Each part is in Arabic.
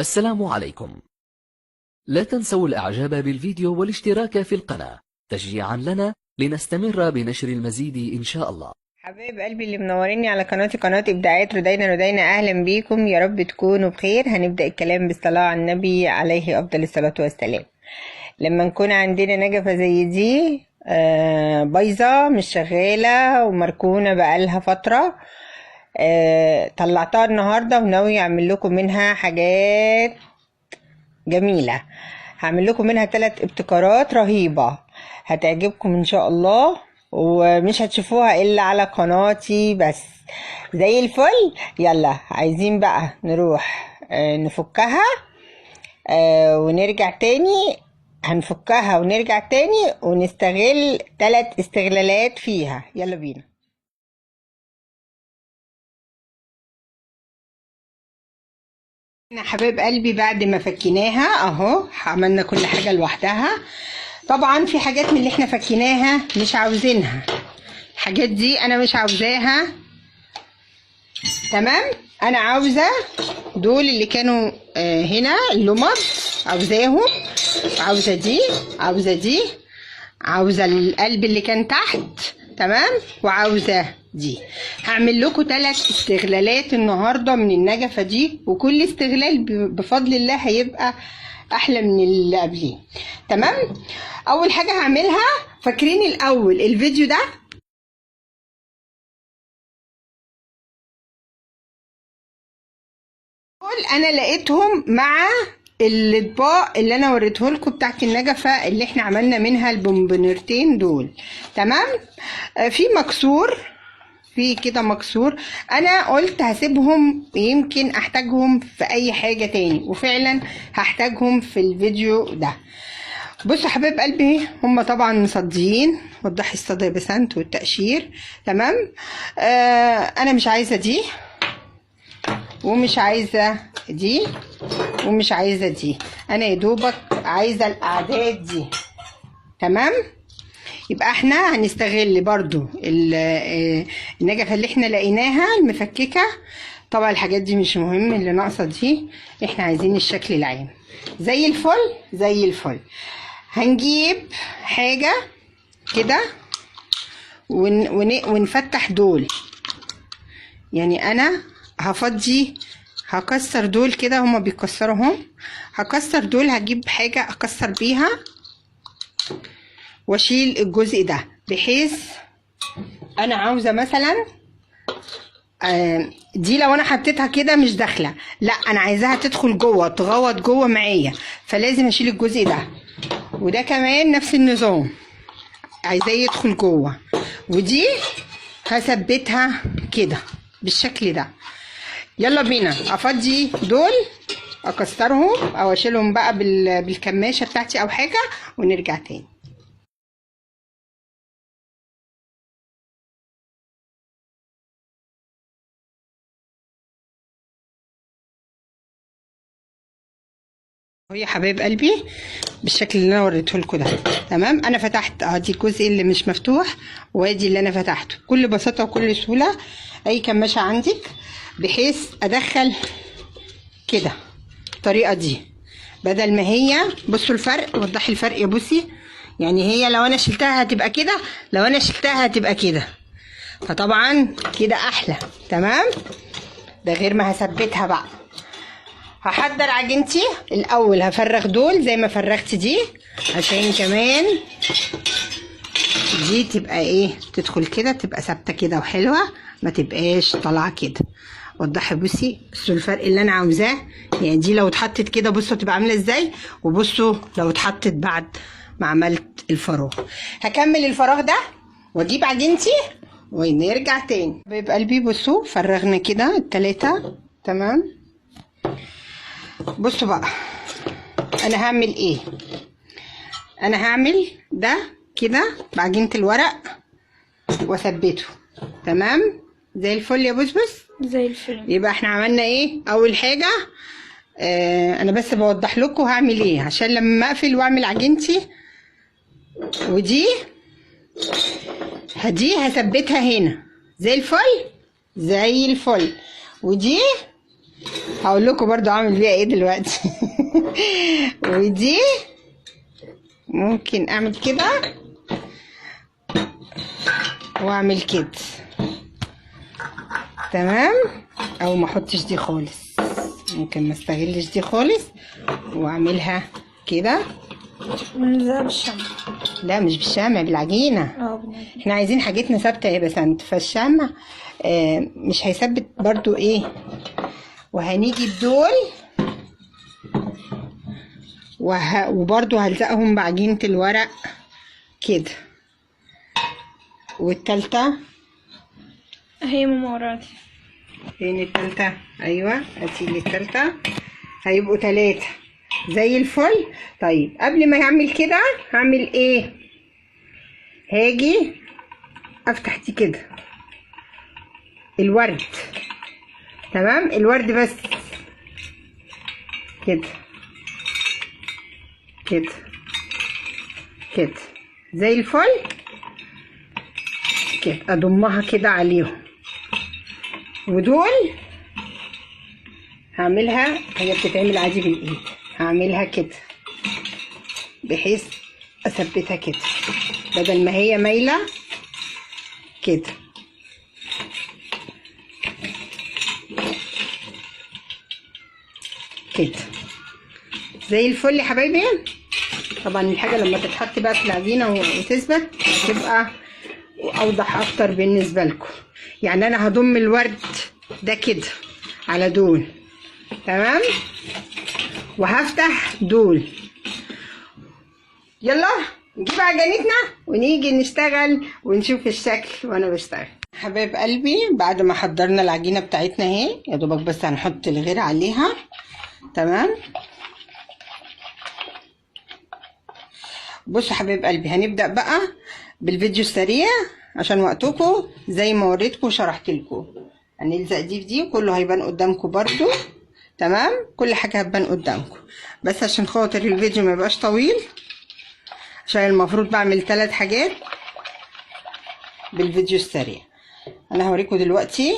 السلام عليكم. لا تنسوا الإعجاب بالفيديو والاشتراك في القناة تشجيعا لنا لنستمر بنشر المزيد إن شاء الله. حبايب قلبي اللي منوريني على قناتي، قناة إبداعات رودينا، أهلا بيكم، يا رب تكونوا بخير. هنبدأ الكلام بالصلاة على النبي عليه أفضل الصلاة والسلام. لما نكون عندنا نجفة زي دي بايظة مش شغالة ومركونة بقالها فترة، طلعتها النهاردة وناوي أعمل لكم منها حاجات جميلة. هعمل لكم منها 3 ابتكارات رهيبة هتعجبكم إن شاء الله، ومش هتشوفوها إلا على قناتي بس. زي الفل. يلا عايزين بقى نروح نفكها ونرجع تاني. هنفكها ونرجع تاني ونستغل 3 استغلالات فيها. يلا بينا. حبايب قلبي بعد ما فكيناها اهو، عملنا كل حاجة لوحدها. طبعا في حاجات من اللي احنا فكيناها مش عاوزينها، الحاجات دي انا مش عاوزاها. تمام، انا عاوزة دول اللي كانوا هنا اللمض، عاوزاهم. عاوزة دي، عاوزة دي، عاوزة القلب اللي كان تحت، تمام، وعاوزة دي. هعمل لكم 3 استغلالات النهاردة من النجفة دي، وكل استغلال بفضل الله هيبقى احلى من اللي قبليه. تمام. اول حاجة هعملها، فاكرين الاول الفيديو ده انا لقيتهم مع الاطباق اللي انا وريته لكم بتاعت النجفه اللي احنا عملنا منها البونبونيرتين دول. تمام. في مكسور، في كده مكسور، انا قلت هسيبهم يمكن احتاجهم في اي حاجه تاني، وفعلا هحتاجهم في الفيديو ده. بصوا حبايب قلبي، هم طبعا مصديين، وضحي الصدى بسنت والتقشير. تمام. انا مش عايزه دي، ومش عايزه دي، ومش عايزه دي، انا يا دوبك عايزه الاعداد دي. تمام. يبقى احنا هنستغل برضو النجفه اللي احنا لقيناها المفككه. طبعا الحاجات دي مش مهم، اللي ناقصه دي احنا عايزين الشكل العام. زي الفل زي الفل. هنجيب حاجه كده ونفتح دول. يعني انا هفضي، هكسر دول كده، هما بيكسرهم. هكسر دول، هجيب حاجة اكسر بيها واشيل الجزء ده، بحيث انا عاوزة مثلا دي لو انا حطيتها كده مش داخلة، لا انا عايزاها تدخل جوه، تغوط جوه معايا، فلازم اشيل الجزء ده. وده كمان نفس النظام، عايزاه يدخل جوه. ودي هثبتها كده بالشكل ده. يلا بينا. افضي دول، اكسرهم او اشيلهم بقى بالكماشه بتاعتي او حاجه، ونرجع تاني. اهو يا حبايب قلبي بالشكل اللي انا وريته لكم ده. تمام. انا فتحت ادي الجزء اللي مش مفتوح، وادي اللي انا فتحته بكل بساطه وكل سهوله. اي كماشه عندك، بحيث ادخل كده الطريقه دي، بدل ما هي، بصوا الفرق، وضحي الفرق يا بوسي. يعني هي لو انا شلتها هتبقى كده، لو انا شلتها هتبقى كده، فطبعا كده احلى. تمام. ده غير ما هثبتها بقى. هحضر عجينتي الاول، هفرغ دول زي ما فرغت دي، عشان كمان دي تبقى ايه، تدخل كده، تبقى ثابته كده وحلوه، ما تبقاش طالعه كده. وضحي بصي، بصوا الفرق اللي انا عاوزاه. يعني دي لو اتحطت كده بصوا تبقى عامله ازاي، وبصوا لو اتحطت بعد ما عملت الفراغ. هكمل الفراغ ده واجيب عجينتي ونرجع تاني. حبايب قلبي بصوا، فرغنا كده ال3. تمام. بصوا بقى انا هعمل ايه. انا هعمل ده كده بعجينه الورق واثبته. تمام. زي الفل يا بسبس، زي الفل. يبقى احنا عملنا ايه. اول حاجه انا بس بوضح لكم هعمل ايه، عشان لما اقفل واعمل عجينتي. ودي هثبتها هنا زي الفل زي الفل. ودي هقول لكم برضو اعمل بيها ايه دلوقتي. ودي ممكن اعمل كده واعمل كده، تمام. او ما احطش دي خالص، ممكن ما استغلش دي خالص واعملها كده. ده بالشمع. لا مش بالشمع، بالعجينه. احنا عايزين حاجتنا ثابته يا بسنت، فالشمع مش هيثبت برضو ايه. وهنيجي بدول وبرضو هلزقهم بعجينه الورق كده. والتالتة هي ماما وراكي. فين التالتة؟ ايوه هاتيلي التالتة. هيبقوا 3 زي الفل. طيب قبل ما هعمل كده هعمل ايه؟ هاجي افتح دي كده الورد، تمام. الورد بس كده كده كده زي الفل كده. اضمها كده عليهم. ودول هعملها، هي بتتعمل عادي بالايد، هعملها كده بحيث اثبتها كده بدل ما هي مايله كده. كده زي الفل يا حبايبي. طبعا الحاجه لما تتحط بقى في العجينه وتثبت تبقى اوضح اكتر بالنسبه لكم. يعني انا هضم الورد ده كده على دول، تمام. وهفتح دول. يلا نجيب عجينتنا ونيجي نشتغل ونشوف الشكل وانا بشتغل. حبايب قلبي بعد ما حضرنا العجينه بتاعتنا اهي، يا دوبك بس هنحط الغير عليها، تمام. بصوا حبايب قلبي، هنبدأ بقى بالفيديو السريع عشان وقتكم زي ما وريتكم وشرحت لكم. هنلزق دي في دي وكله هيبان قدامكم برضو، تمام. كل حاجه هتبان قدامكم، بس عشان خاطر الفيديو ما يبقاش طويل، عشان المفروض بعمل 3 حاجات بالفيديو السريع. انا هوريكم دلوقتي.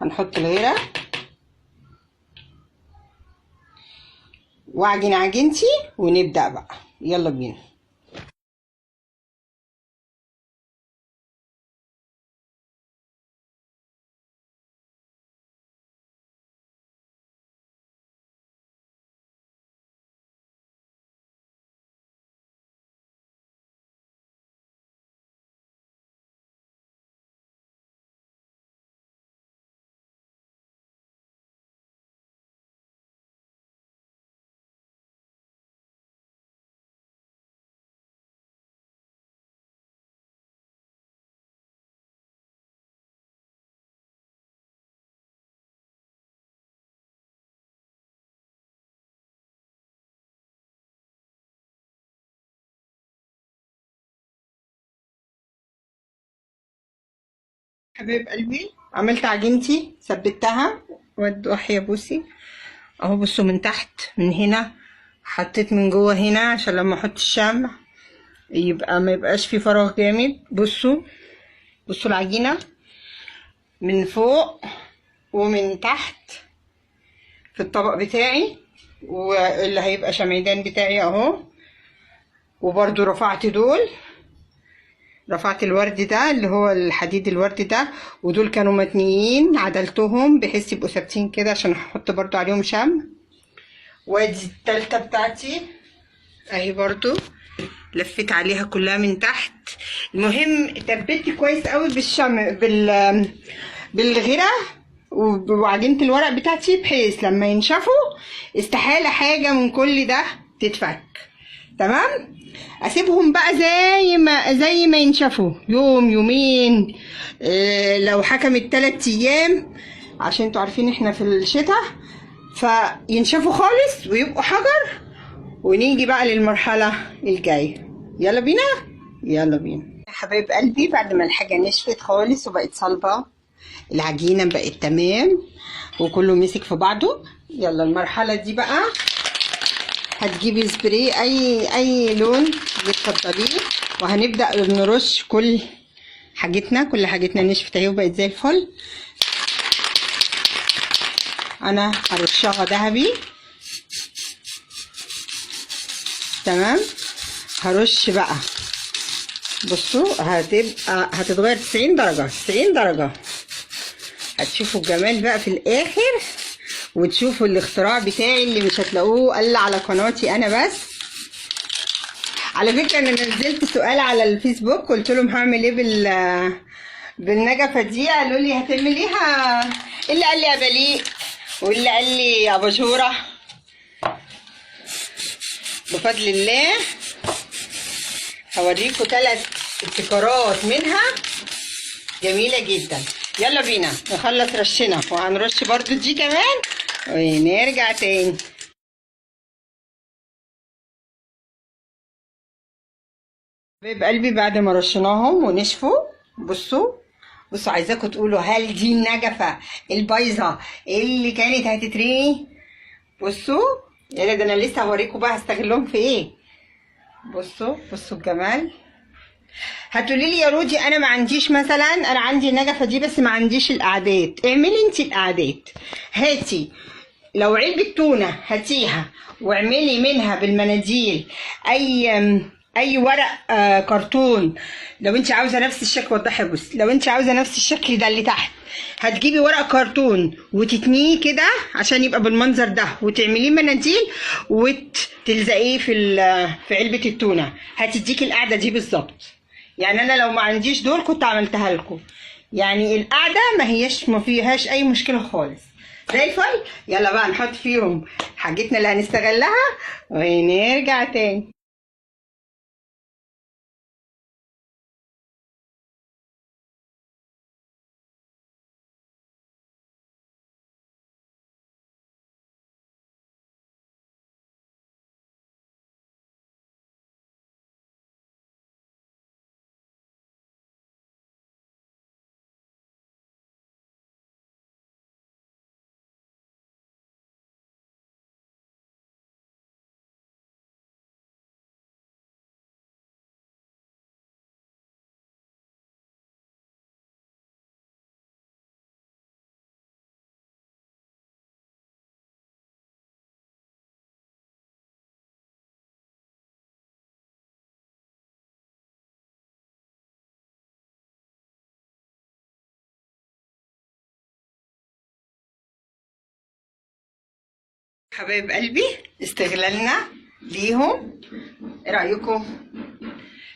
هنحط الغيره واعجن عجينتي ونبدأ بقى. يلا بينا. حبايب قلبي عملت عجينتي، ثبتها وحيا بوسي اهو. بصوا من تحت من هنا، حطيت من جوه هنا عشان لما احط الشمع يبقى ما يبقاش في فراغ جامد. بصوا بصوا العجينه من فوق ومن تحت في الطبق بتاعي، واللي هيبقى شمعدان بتاعي اهو. وبرضو رفعت دول، رفعت الورد ده اللي هو الحديد الورد ده، ودول كانوا متنيين عدلتهم بحيث يبقوا ثابتين كده عشان هحط برضو عليهم شمع. وادي التالتة بتاعتي اهي برضو لفيت عليها كلها من تحت. المهم تبتي كويس قوي بالشمع بالغيره وعجينه الورق بتاعتي، بحيث لما ينشفوا استحاله حاجه من كل ده تتفك، تمام. اسيبهم بقى زي ما ينشفوا يوم يومين، لو حكمت 3 ايام عشان انتوا عارفين احنا في الشتاء، فينشفوا خالص ويبقوا حجر. ونيجي بقى للمرحله الجايه. يلا بينا يلا بينا يا حبايب قلبي. بعد ما الحاجه نشفت خالص وبقت صلبه، العجينه بقت تمام وكله مسك في بعضه. يلا المرحله دي بقى هتجيبي سبراي اي لون بتفضليه، وهنبدا نرش كل حاجتنا نشفت اهي وبقت زي الفل. انا هرشها ذهبي. تمام. هرش بقى، بصوا هتتغير 90 درجة 90 درجة. هتشوفوا الجمال بقى في الاخر، وتشوفوا الاختراع بتاعي اللي مش هتلاقوه الا على قناتي انا بس. على فكرة انا نزلت سؤال على الفيسبوك، قلت لهم هعمل ايه بالنجفة دي، قالوا لي هتعمليها. اللي قال لي يا بليق واللي قال لي يا بشورة. بفضل الله هوريكم 3 ابتكارات منها جميلة جدا. يلا بينا نخلص رشنا، وهنرش برضو دي كمان ونرجع تاني. حبايب قلبي بعد ما رشناهم ونشفوا، بصوا عايزاكم تقولوا هل دي النجفة البايظة اللي كانت هتترمي؟ بصوا يا ده انا لسه هوريكم بقى هستغلهم في ايه. بصوا الجمال. هتقولي لي يا رودي انا ما عنديش، مثلا انا عندي النجفة دي بس ما عنديش القعدات. اعملي انت القعدات. هاتي لو علبة تونة هاتيها واعملي منها بالمناديل اي ورق كرتون. لو انت عاوزه نفس الشكل، وضحي بص، لو انت عاوزه نفس الشكل ده اللي تحت، هتجيبي ورق كرتون وتتنيه كده عشان يبقى بالمنظر ده، وتعمليه مناديل وتلزقيه في علبه التونه، هتديكي القعده دي بالظبط. يعني انا لو ما عنديش دول كنت عملتها لكم. يعني القعده ما فيهاش اي مشكله خالص، زي الفل. يلا بقى نحط فيهم حاجتنا اللي هنستغلها ونرجع تاني. حبايب قلبي استغلالنا ليهم، ايه رايكم؟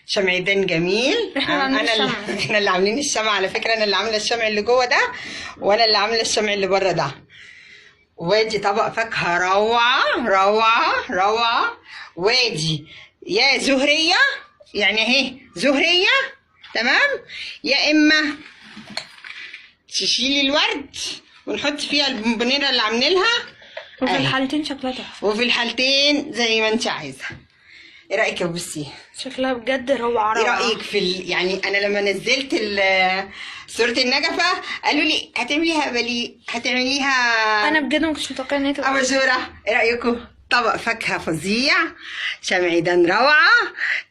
شمعدان جميل. احنا اللي عاملين الشمع على فكره. انا اللي عامله الشمع اللي جوه ده، وانا اللي عامله الشمع اللي بره ده. وادي طبق فاكهه روعه روعه روعه. وادي يا زهريه، يعني اهي زهريه تمام، يا اما تشيلي الورد ونحط فيها البونبونيره اللي عاملينها. وفي الحالتين شكلها تحفه، وفي الحالتين زي ما انت عايزه. ايه رايك يا بصي؟ شكلها بجد روعه. ايه رايك يعني انا لما نزلت صوره النجفه قالوا لي هتعمليها بلي، هتعمليها. انا بجد ما كنتش متوقعه ان هي تبقى اباجوره. ايه رايكم؟ طبق فاكهه فظيع، شمعدان روعه،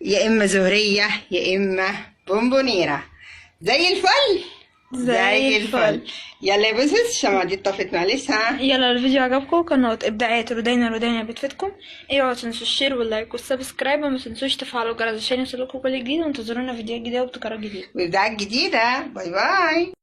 يا اما زهريه يا اما بونبونيره. زي الفل زي الفل. يلا يا بوسس، الشمعة دي اتطفت معلش. يلا لو الفيديو عجبكم، قناة ابداعات رودينا بتفيدكم. اوعوا تنسوا الشير واللايك والسبسكرايب، وما تنسوش تفعلوا الجرس عشان يوصلكم كل جديد، وانتظرونا فيديوهات جديده وابتكارات جديده وابداعات جديده. باي باي.